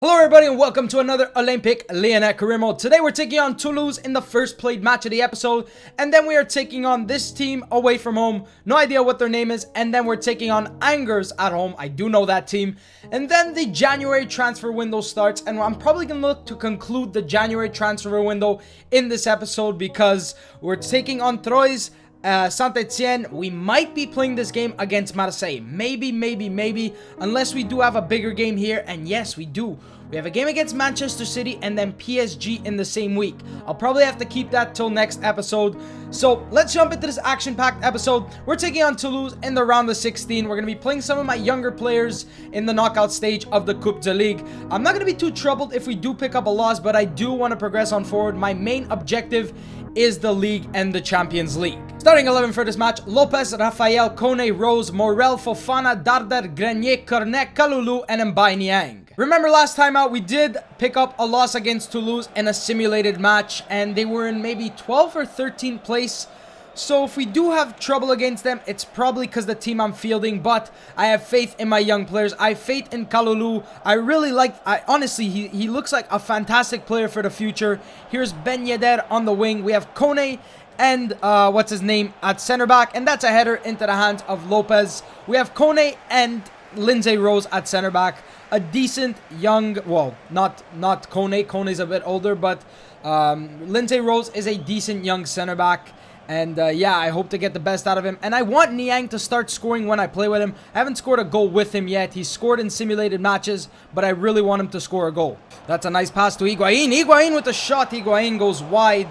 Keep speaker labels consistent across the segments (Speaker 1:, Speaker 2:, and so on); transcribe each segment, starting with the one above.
Speaker 1: Hello everybody and welcome to another Olympique Lyonnais career mode. Today we're taking on Toulouse in the first played match of the episode, and then we are taking on this team away from home. No idea what their name is. And then we're taking on Angers at home. I do know that team. And then the January transfer window starts, and I'm probably going to look to conclude the January transfer window in this episode because we're taking on Troyes. Saint-Etienne. We might be playing this game against Marseille. Maybe, unless we do have a bigger game here. And yes, we do. We have a game against Manchester City and then PSG in the same week. I'll probably have to keep that till next episode. So let's jump into this action-packed episode. We're taking on Toulouse in the round of 16. We're going to be playing some of my younger players in the knockout stage of the Coupe de Ligue. I'm not going to be too troubled if we do pick up a loss, but I do want to progress on forward. My main objective is the league and the Champions League. Starting 11 for this match: Lopez, Raphael, Kone, Rose, Morel, Fofana, Dardar, Grenier, Cornet, Kalulu, and Mbaye Niang. Remember last time out, we did pick up a loss against Toulouse in a simulated match, and they were in maybe 12th or 13th place. So if we do have trouble against them, it's probably because the team I'm fielding, but I have faith in my young players. I have faith in Kalulu. I really like, honestly, he looks like a fantastic player for the future. Here's Ben Yedder on the wing. We have Kone and what's his name at center back, and that's a header into the hands of Lopez. We have Kone and Lindsay Rose at center back. A decent young, well, not Kone. Kone's a bit older, but Lindsay Rose is a decent young center back. And yeah, I hope to get the best out of him. And I want Niang to start scoring when I play with him. I haven't scored a goal with him yet. He's scored in simulated matches, but I really want him to score a goal. That's a nice pass to Higuain. Higuain with the shot. Higuain goes wide.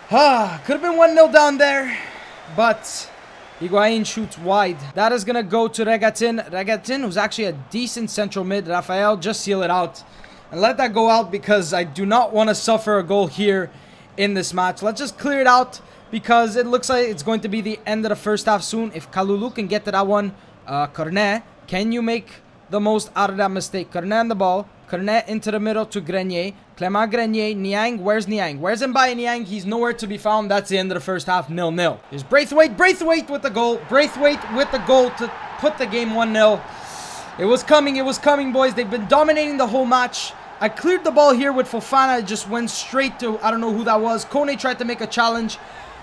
Speaker 1: Could have been 1-0 down there, but Higuain shoots wide. That is going to go to Regatin. Regatin, who's actually a decent central mid. Raphael, just seal it out. And let that go out because I do not want to suffer a goal here in this match. Let's just clear it out because it looks like it's going to be the end of the first half soon. If Kalulu can get to that one. Cornet, can you make the most out of that mistake? Cornet on the ball. Cornet into the middle to Grenier. Clement Grenier. Niang. Where's Niang? Where's Mbaye Niang? He's nowhere to be found. That's the end of the first half. 0-0. Here's Braithwaite. Braithwaite with the goal. Braithwaite with the goal to put the game 1-0. It was coming, boys. They've been dominating the whole match. I cleared the ball here with Fofana. It just went straight to, I don't know who that was. Kone tried to make a challenge,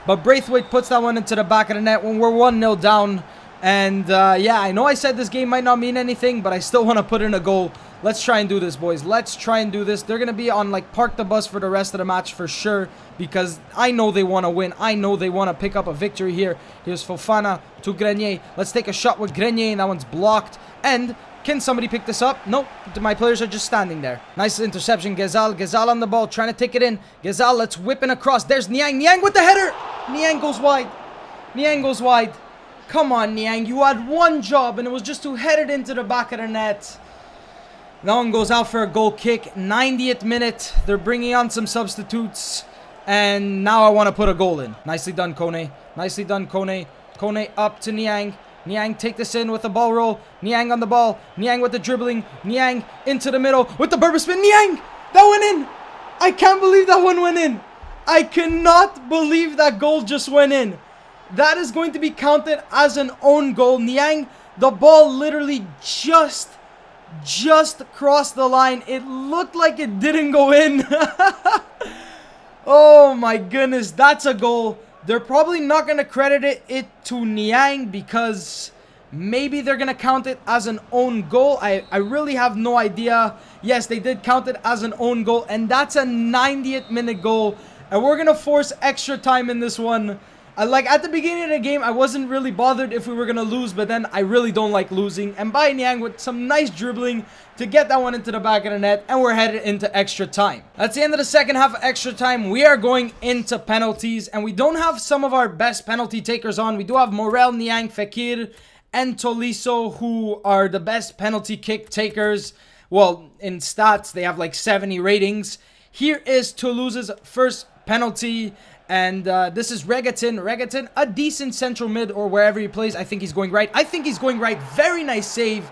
Speaker 1: but Braithwaite puts that one into the back of the net when we're 1-0 down. And yeah, I know I said this game might not mean anything, but I still want to put in a goal. Let's try and do this, boys. Let's try and do this. They're going to be on, like, park the bus for the rest of the match for sure, because I know they want to win. I know they want to pick up a victory here. Here's Fofana to Grenier. Let's take a shot with Grenier, and that one's blocked. And can somebody pick this up? Nope. My players are just standing there. Nice interception. Ghezal on the ball, trying to take it in. Ghezal, let's whip in across. There's Niang. Niang with the header. Niang goes wide. Niang goes wide. Come on, Niang. You had one job, and it was just to head it into the back of the net. That one goes out for a goal kick. 90th minute. They're bringing on some substitutes. And now I want to put a goal in. Nicely done, Kone. Nicely done, Kone. Kone up to Niang. Niang, take this in with the ball roll. Niang on the ball. Niang with the dribbling. Niang into the middle with the Berber spin. Niang! That went in! I can't believe that one went in. I cannot believe that goal just went in. That is going to be counted as an own goal. Niang, the ball literally just crossed the line. It looked like it didn't go in. Oh my goodness, that's a goal. They're probably not going to credit it to Niang because maybe they're going to count it as an own goal. I really have no idea. Yes, they did count it as an own goal, and that's a 90th minute goal. And we're going to force extra time in this one. Like, at the beginning of the game, I wasn't really bothered if we were going to lose, but then I really don't like losing. And Mbaye Niang with some nice dribbling to get that one into the back of the net, and we're headed into extra time. That's the end of the second half of extra time. We are going into penalties, and we don't have some of our best penalty takers on. We do have Morel, Niang, Fekir, and Tolisso, who are the best penalty kick takers. Well, in stats, they have like 70 ratings. Here is Toulouse's first penalty. And this is Regatin. Regatin, a decent central mid or wherever he plays. I think he's going right. Very nice save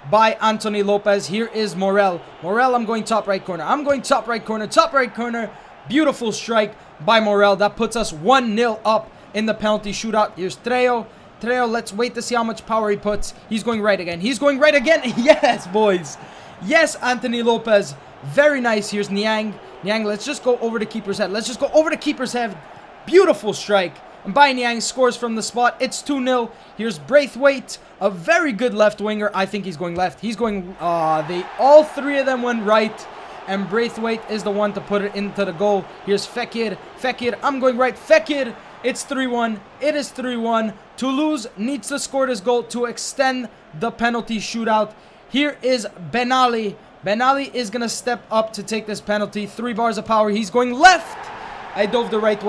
Speaker 1: by Anthony Lopez. Here is Morel. Morel, I'm going top right corner. Top right corner. Beautiful strike by Morel. That puts us 1-0 up in the penalty shootout. Here's Trejo. Trejo, let's wait to see how much power he puts. He's going right again. Yes, boys. Yes, Anthony Lopez. Very nice. Here's Niang. Niang, let's just go over the keeper's head. Let's just go over the keeper's head. Beautiful strike. And Bai Niang scores from the spot. It's 2-0. Here's Braithwaite, a very good left winger. I think he's going left. He's going, all three of them went right. And Braithwaite is the one to put it into the goal. Here's Fekir. Fekir, I'm going right. Fekir, it's 3-1. It is 3-1. Toulouse needs to score this goal to extend the penalty shootout. Here is Ben Ali. Ben Ali is going to step up to take this penalty. 3 bars of power. He's going left. I dove the right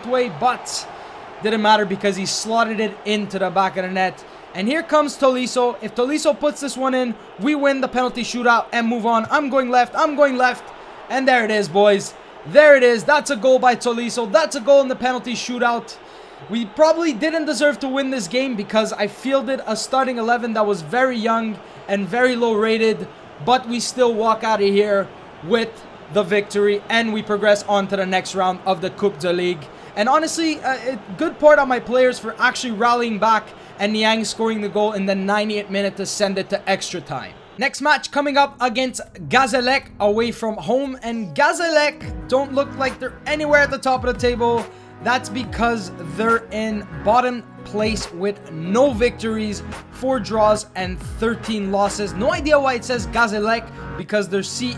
Speaker 1: way. But didn't matter because he slotted it into the back of the net. And here comes Tolisso. If Tolisso puts this one in, we win the penalty shootout and move on. I'm going left. And there it is, boys. There it is. That's a goal by Tolisso. That's a goal in the penalty shootout. We probably didn't deserve to win this game because I fielded a starting 11 that was very young and very low rated. But we still walk out of here with the victory and we progress on to the next round of the Coupe de Ligue. And honestly, a good part on my players for actually rallying back and Niang scoring the goal in the 90th minute to send it to extra time. Next match coming up against Gazélec away from home. And Gazélec don't look like they're anywhere at the top of the table. That's because they're in bottom place with no victories, 4 draws, and 13 losses. No idea why it says Gazélec because they're GFC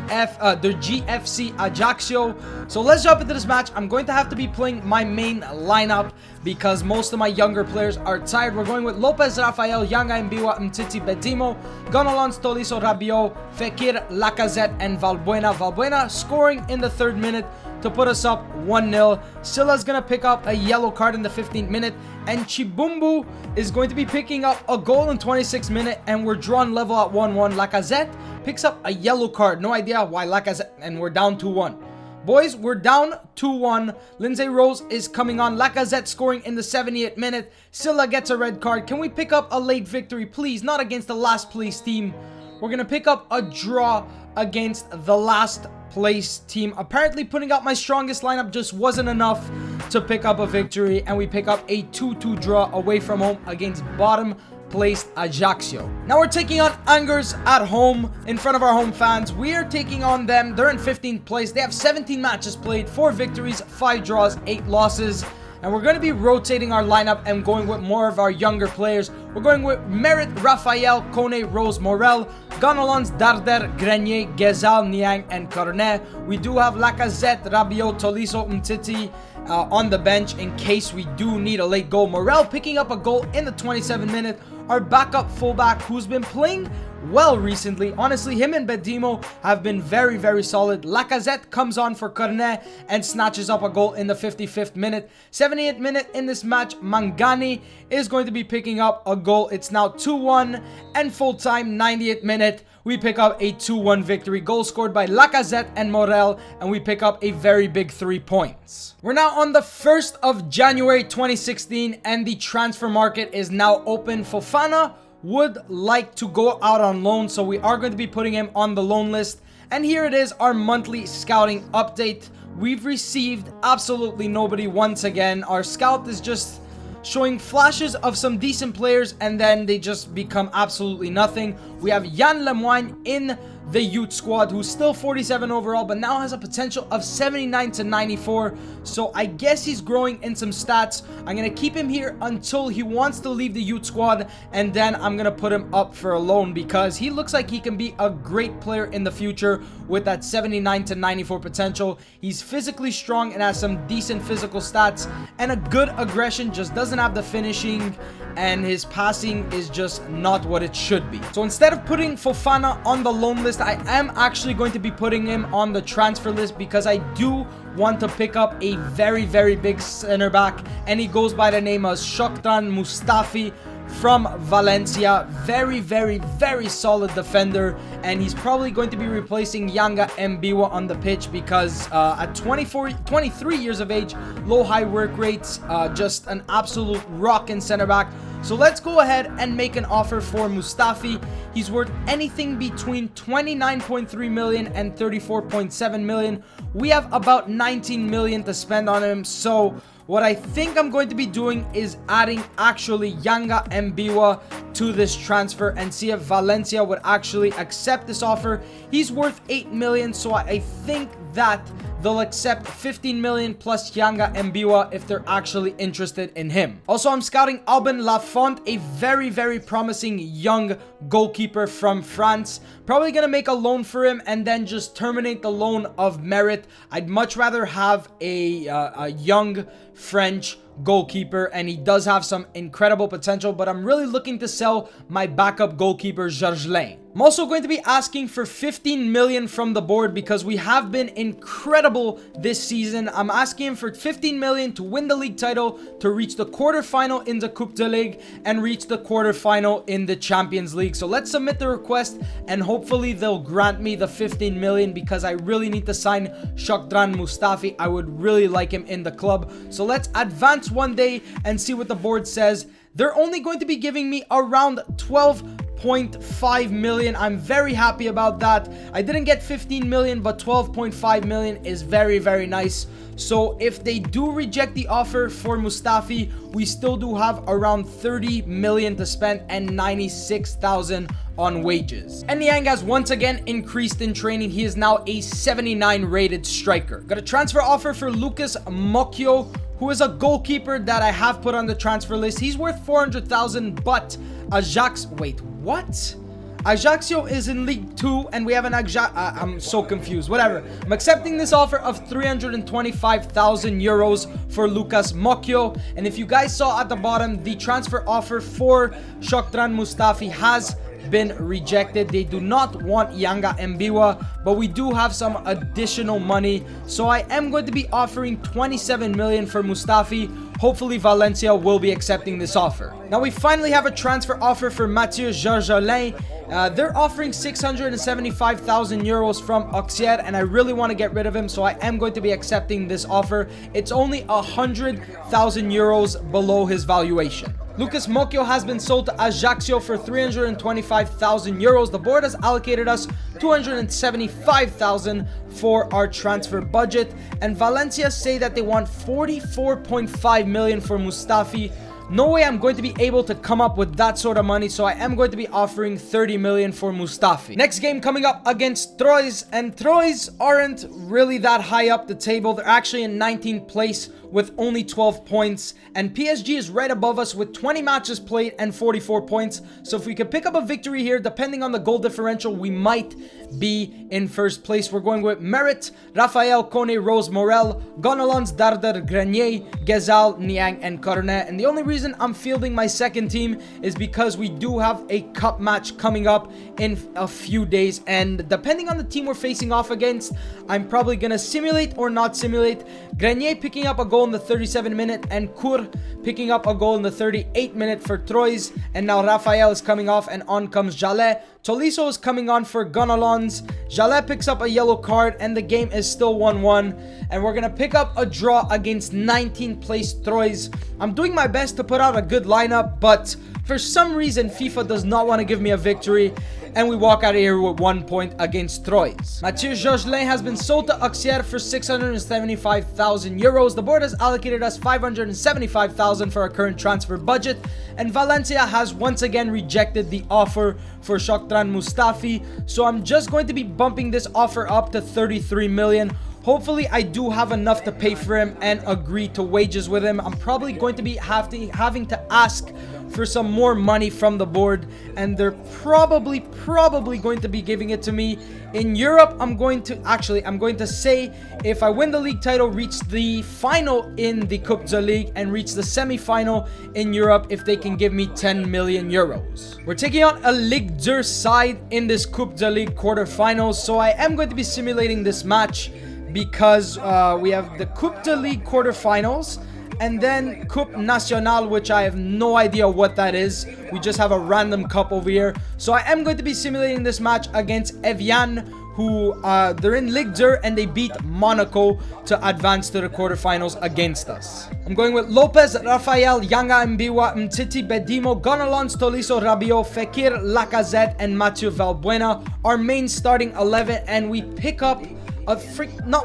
Speaker 1: Ajaccio. So let's jump into this match. I'm going to have to be playing my main lineup because most of my younger players are tired. We're going with Lopez, Rafael, Yanga, Mbiwa, Mtiti, Bedimo, Gonalons, Tolisso, Rabiot, Fekir, Lacazette, and Valbuena. Valbuena scoring in the 3rd minute to put us up 1-0. Silla's going to pick up a yellow card in the 15th minute. And Chibumbu is going to be picking up a goal in 26th minute. And we're drawn level at 1-1. Lacazette picks up a yellow card. No idea why Lacazette. And we're down 2-1. Boys, we're down 2-1. Lindsay Rose is coming on. Lacazette scoring in the 70th minute. Silla gets a red card. Can we pick up a late victory, please? Not against the last place team. We're going to pick up a draw against the last place team. Apparently putting out my strongest lineup just wasn't enough to pick up a victory, and we pick up a 2-2 draw away from home against bottom placed Ajaccio. Now we're taking on Angers at home in front of our home fans. We are taking on them. They're in 15th place. They have 17 matches played, 4 victories, 5 draws, 8 losses. And we're going to be rotating our lineup and going with more of our younger players. We're going with Merit, Raphael, Kone, Rose, Morel, Gonalons, Darder, Grenier, Gezal, Niang, and Cornet. We do have Lacazette, Rabiot, Tolisso, Umtiti on the bench in case we do need a late goal. Morel picking up a goal in the 27th minute. Our backup fullback who's been playing well recently. Honestly, him and Bedimo have been very, very solid. Lacazette comes on for Cornet and snatches up a goal in the 55th minute. 70th minute in this match, Mangani is going to be picking up a goal. It's now 2-1 and full time 90th minute. We pick up a 2-1 victory. Goal scored by Lacazette and Morel, and we pick up a very big 3 points. We're now on the 1st of January 2016, and the transfer market is now open. Fofana would like to go out on loan, so we are going to be putting him on the loan list. And here it is, our monthly scouting update. We've received absolutely nobody once again. Our scout is just showing flashes of some decent players and then they just become absolutely nothing. We have Yann Lemoine in the youth squad who's still 47 overall but now has a potential of 79 to 94, so I guess he's growing in some stats. I'm gonna keep him here until he wants to leave the youth squad, and then I'm gonna put him up for a loan because he looks like he can be a great player in the future with that 79 to 94 potential. He's physically strong and has some decent physical stats and a good aggression, just doesn't have the finishing, and his passing is just not what it should be. So instead of putting Fofana on the loan list, I am actually going to be putting him on the transfer list because I do want to pick up a very, very big center back, and he goes by the name of Shokran Mustafi from Valencia. Very, very, very solid defender, and he's probably going to be replacing Yanga Mbiwa on the pitch because at 23 years of age, low high work rates, just an absolute rock in center back. So let's go ahead and make an offer for Mustafi. He's worth anything between 29.3 million and 34.7 million. We have about 19 million to spend on him. So what I think I'm going to be doing is adding actually Yanga Mbiwa to this transfer and see if Valencia would actually accept this offer. He's worth 8 million, so I think that they'll accept 15 million plus Yanga Mbiwa if they're actually interested in him. Also, I'm scouting Albin Lafont, a very, very promising young goalkeeper from France. Probably gonna make a loan for him and then just terminate the loan of merit. I'd much rather have a young French goalkeeper, and he does have some incredible potential, but I'm really looking to sell my backup goalkeeper Georges Lane. I'm also going to be asking for 15 million from the board because we have been incredible this season. I'm asking him for 15 million to win the league title, to reach the quarterfinal in the Coupe de Ligue, and reach the quarterfinal in the Champions League. So let's submit the request and hopefully they'll grant me the 15 million because I really need to sign Shkodran Mustafi. I would really like him in the club. So let's advance one day and see what the board says. They're only going to be giving me around 12.5 million. I'm very happy about that. I didn't get 15 million, but 12.5 million is very, very nice. So if they do reject the offer for Mustafi, we still do have around 30 million to spend and 96,000 on wages. And Niang has once again increased in training. He is now a 79 rated striker. Got a transfer offer for Lucas Mocchio, who is a goalkeeper that I have put on the transfer list. He's worth 400,000, but wait, what? Ajaccio is in League 2 and we have an I'm so confused. Whatever. I'm accepting this offer of 325,000 euros for Lucas Mocchio. And if you guys saw at the bottom, the transfer offer for Shkodran Mustafi has been rejected. They do not want Yanga Mbiwa, but we do have some additional money, so I am going to be offering 27 million for Mustafi. Hopefully Valencia will be accepting this offer. Now we finally have a transfer offer for Mathieu Georgelin. They're offering 675,000 euros from Auxerre, and I really want to get rid of him, so I am going to be accepting this offer. It's only 100,000 euros below his valuation. Lucas Mocchio has been sold to Ajaccio for 325,000 euros. The board has allocated us 275,000 for our transfer budget, and Valencia say that they want 44.5 million for Mustafi. No way I'm going to be able to come up with that sort of money, so I am going to be offering 30 million for Mustafi. Next game coming up against Troyes, and Troyes aren't really that high up the table. They're actually in 19th place with only 12 points, and PSG is right above us with 20 matches played and 44 points. So if we could pick up a victory here, depending on the goal differential, we might be in first place. We're going with Merit, Raphael, Kone, Rose, Morel, Gonalons, Dardar, Grenier, Gezal, Niang, and Cornet. And the only reason I'm fielding my second team is because we do have a cup match coming up in a few days, and depending on the team we're facing off against, I'm probably gonna simulate or not simulate. Grenier picking up a goal in the 37th minute, and Kur picking up a goal in the 38th minute for Troyes. And now Raphael is coming off and on comes Jallet. Tolisso is coming on for Gonalons. Jallet picks up a yellow card and the game is still 1-1. And we're going to pick up a draw against 19th place Troyes. I'm doing my best to put out a good lineup, but for some reason FIFA does not want to give me a victory, and we walk out of here with 1 point against Troyes. Mathieu Georgelin has been sold to Auxerre for 675,000 euros. The board has allocated us 575,000 for our current transfer budget, and Valencia has once again rejected the offer for Shkodran Mustafi, so I'm just going to be bumping this offer up to 33 million. Hopefully I do have enough to pay for him and agree to wages with him. I'm probably going to be having to ask for some more money from the board, and they're probably going to be giving it to me. In Europe, I'm going to say if I win the league title, reach the final in the Coupe de Ligue, and reach the semi-final in Europe, if they can give me 10 million euros. We're taking on a Ligue 2 side in this Coupe de Ligue quarterfinals, so I am going to be simulating this match because we have the Coupe de Ligue quarterfinals and then Coupe Nationale, which I have no idea what that is. We just have a random cup over here. So I am going to be simulating this match against Evian, who they're in Ligue 2 and they beat Monaco to advance to the quarterfinals against us. I'm going with Lopez, Rafael, Yanga Mbiwa, Mtiti, Bedimo, Gonalons, Tolisso, Rabiot, Fekir, Lacazette, and Mathieu Valbuena. Our main starting 11, and we pick up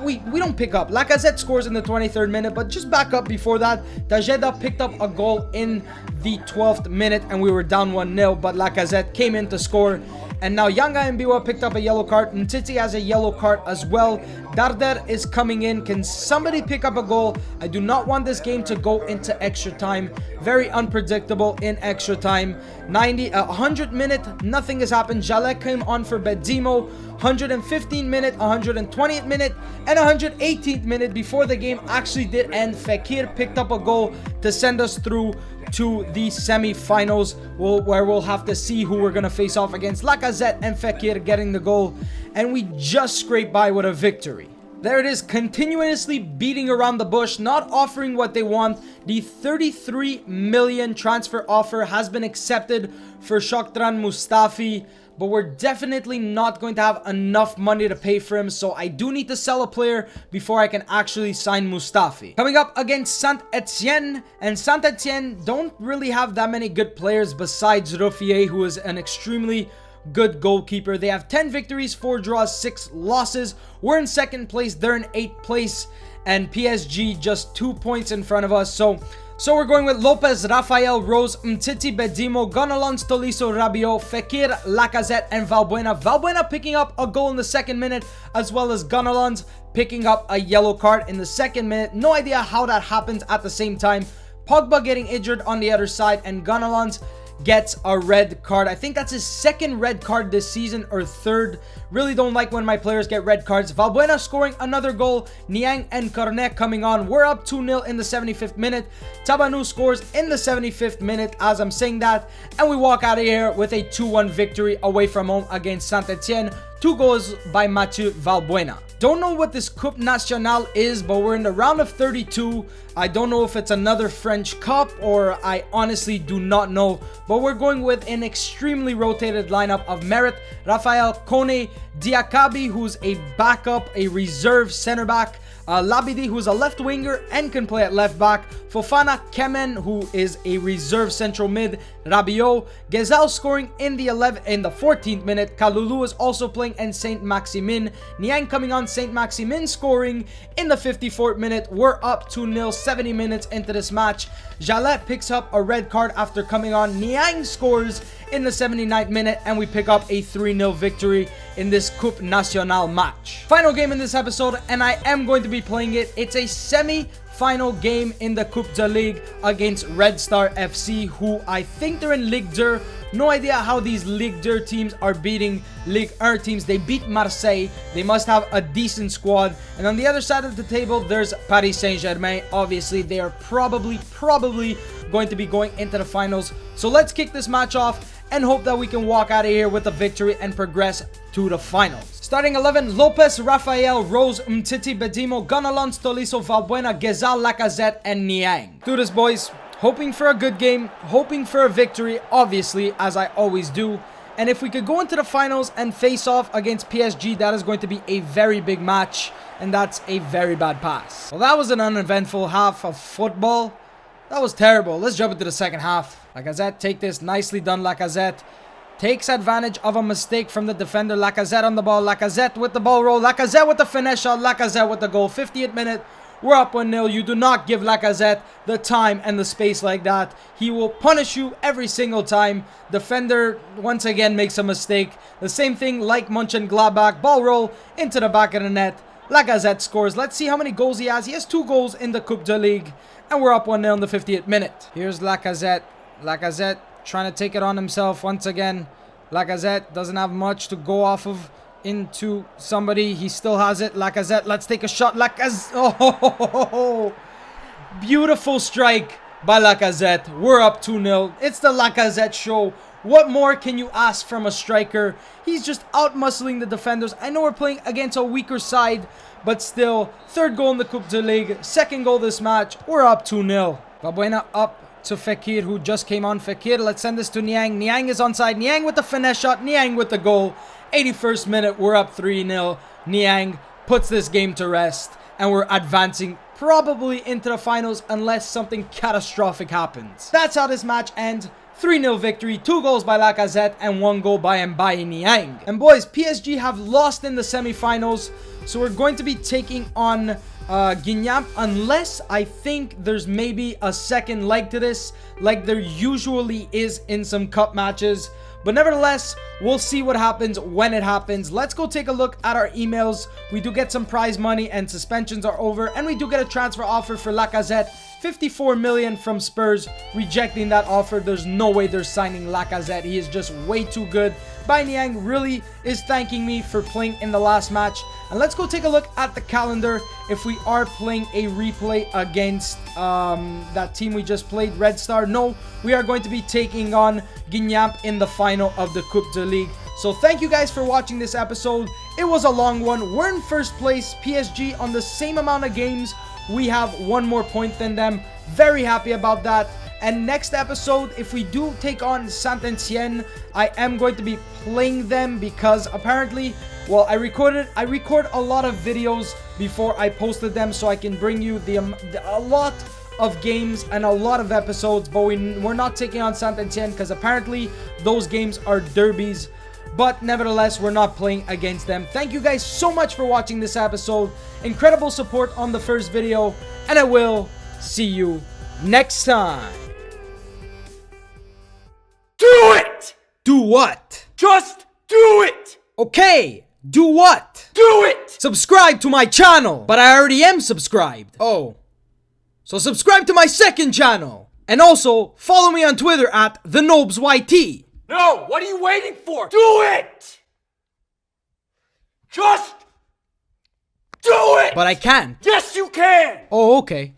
Speaker 1: we don't pick up. Lacazette scores in the 23rd minute, but just back up before that. Tajeda picked up a goal in the 12th minute, and we were down 1-0, but Lacazette came in to score. And now Yanga Mbiwa picked up a yellow card. Mtiti has a yellow card as well. Darder is coming in. Can somebody pick up a goal? I do not want this game to go into extra time. Very unpredictable in extra time. 100 minute, nothing has happened. Jalek came on for Bedimo. 115 minute, 120th minute, and 118th minute before the game actually did end. Fekir picked up a goal to send us through to the semi-finals, where we'll have to see who we're going to face off against. Lacazette and Fekir getting the goal, and we just scraped by with a victory. There it is, continuously beating around the bush, not offering what they want. The 33 million transfer offer has been accepted for Shokran Mustafi, but we're definitely not going to have enough money to pay for him, so I do need to sell a player before I can actually sign Mustafi. Coming up against Saint-Etienne, and Saint-Etienne don't really have that many good players besides Roffier, who is an extremely good goalkeeper. They have 10 victories, 4 draws, 6 losses. We're in 2nd place, they're in 8th place, and PSG just 2 points in front of us. So we're going with Lopez, Rafael, Rose, Mtiti, Bedimo, Gonalons, Tolisso, Rabiot, Fekir, Lacazette, and Valbuena. Valbuena picking up a goal in the 2nd minute, as well as Gonalons picking up a yellow card in the 2nd minute. No idea how that happens at the same time. Pogba getting injured on the other side, and Gonalons gets a red card. I think that's his 2nd red card this season, or 3rd. Really don't like when my players get red cards. Valbuena scoring another goal. Niang and Cornet coming on. We're up 2-0 in the 75th minute. Tabanu scores in the 75th minute as I'm saying that. And we walk out of here with a 2-1 victory away from home against Saint-Etienne. 2 goals by Mathieu Valbuena. Don't know what this Coupe Nationale is, but we're in the round of 32. I don't know if it's another French Cup, or I honestly do not know. But we're going with an extremely rotated lineup of Merit, Rafael, Kone, Diakabi, who's a backup, a reserve center back, Labidi, who's a left winger and can play at left back, Fofana, Kemen, who is a reserve central mid, Rabiot, Ghezzal scoring in the 14th minute, Kalulu is also playing, and Saint-Maximin, Niang coming on, Saint-Maximin scoring in the 54th minute. We're up 2-0, 70 minutes into this match. Jalette picks up a red card after coming on. Niang scores in the 79th minute, and we pick up a 3-0 victory in this Coupe Nationale match. Final game in this episode, and I am going to be playing it. It's a semi-final game in the Coupe de Ligue against Red Star FC, who I think they're in Ligue 2. No idea how these Ligue 2 teams are beating Ligue 1 teams. They beat Marseille. They must have a decent squad. And on the other side of the table, there's Paris Saint-Germain. Obviously, they are probably going to be going into the finals. So let's kick this match off and hope that we can walk out of here with a victory and progress to the finals. Starting 11, Lopez, Rafael, Rose, Mtiti, Bedimo, Gonalons, Tolisso, Valbuena, Ghezzal, Lacazette, and Niang. Do this, boys. Hoping for a good game, hoping for a victory, obviously, as I always do. And if we could go into the finals and face off against PSG, that is going to be a very big match, and that's a very bad pass. Well, that was an uneventful half of football. That was terrible. Let's jump into the second half. Lacazette, take this. Nicely done, Lacazette. Takes advantage of a mistake from the defender. Lacazette on the ball. Lacazette with the ball roll. Lacazette with the finesse shot. Lacazette with the goal. 50th minute. We're up 1-0. You do not give Lacazette the time and the space like that. He will punish you every single time. Defender, once again, makes a mistake. The same thing like Mönchengladbach. Ball roll into the back of the net. Lacazette scores. Let's see how many goals he has. He has 2 goals in the Coupe de Ligue. And we're up 1-0 in the 50th minute. Here's Lacazette. Lacazette trying to take it on himself once again. Lacazette doesn't have much to go off of into somebody. He still has it. Lacazette, let's take a shot. Lacazette. Oh, beautiful strike by Lacazette. We're up 2-0. It's the Lacazette show. What more can you ask from a striker? He's just out-muscling the defenders. I know we're playing against a weaker side, but still, 3rd goal in the Coupe de Ligue, 2nd goal this match. We're up 2-0. Valbuena up to Fekir, who just came on. Fekir, let's send this to Niang. Niang is onside. Niang with the finesse shot. Niang with the goal. 81st minute, we're up 3-0. Niang puts this game to rest, and we're advancing probably into the finals unless something catastrophic happens. That's how this match ends. 3-0 victory, 2 goals by Lacazette and 1 goal by Mbaye Niang. And boys, PSG have lost in the semifinals, so we're going to be taking on Guingamp, unless I think there's maybe a second leg to this, like there usually is in some cup matches. But nevertheless, we'll see what happens when it happens. Let's go take a look at our emails. We do get some prize money and suspensions are over, and we do get a transfer offer for Lacazette. 54 million from Spurs, rejecting that offer. There's no way they're signing Lacazette. He is just way too good. Bai Niang really is thanking me for playing in the last match. And let's go take a look at the calendar if we are playing a replay against that team we just played, Red Star. No, we are going to be taking on Guingamp in the final of the Coupe de Ligue. So thank you guys for watching this episode. It was a long one. We're in first place, PSG, on the same amount of games. We have 1 more point than them. Very happy about that. And next episode, if we do take on Saint-Etienne, I am going to be playing them because apparently, well, I record a lot of videos before I posted them, so I can bring you a lot of games and a lot of episodes. But we're not taking on Saint-Etienne because apparently those games are derbies. But nevertheless, we're not playing against them. Thank you guys so much for watching this episode. Incredible support on the first video. And I will see you next time.
Speaker 2: Do it!
Speaker 1: Do what?
Speaker 2: Just do it!
Speaker 1: Okay, do what?
Speaker 2: Do it!
Speaker 1: Subscribe to my channel. But I already am subscribed. Oh. So subscribe to my second channel. And also, follow me on Twitter at the Nobz YT.
Speaker 2: No, what are you waiting for? Do it! Just do it!
Speaker 1: But I can't.
Speaker 2: Yes, you can!
Speaker 1: Oh, okay.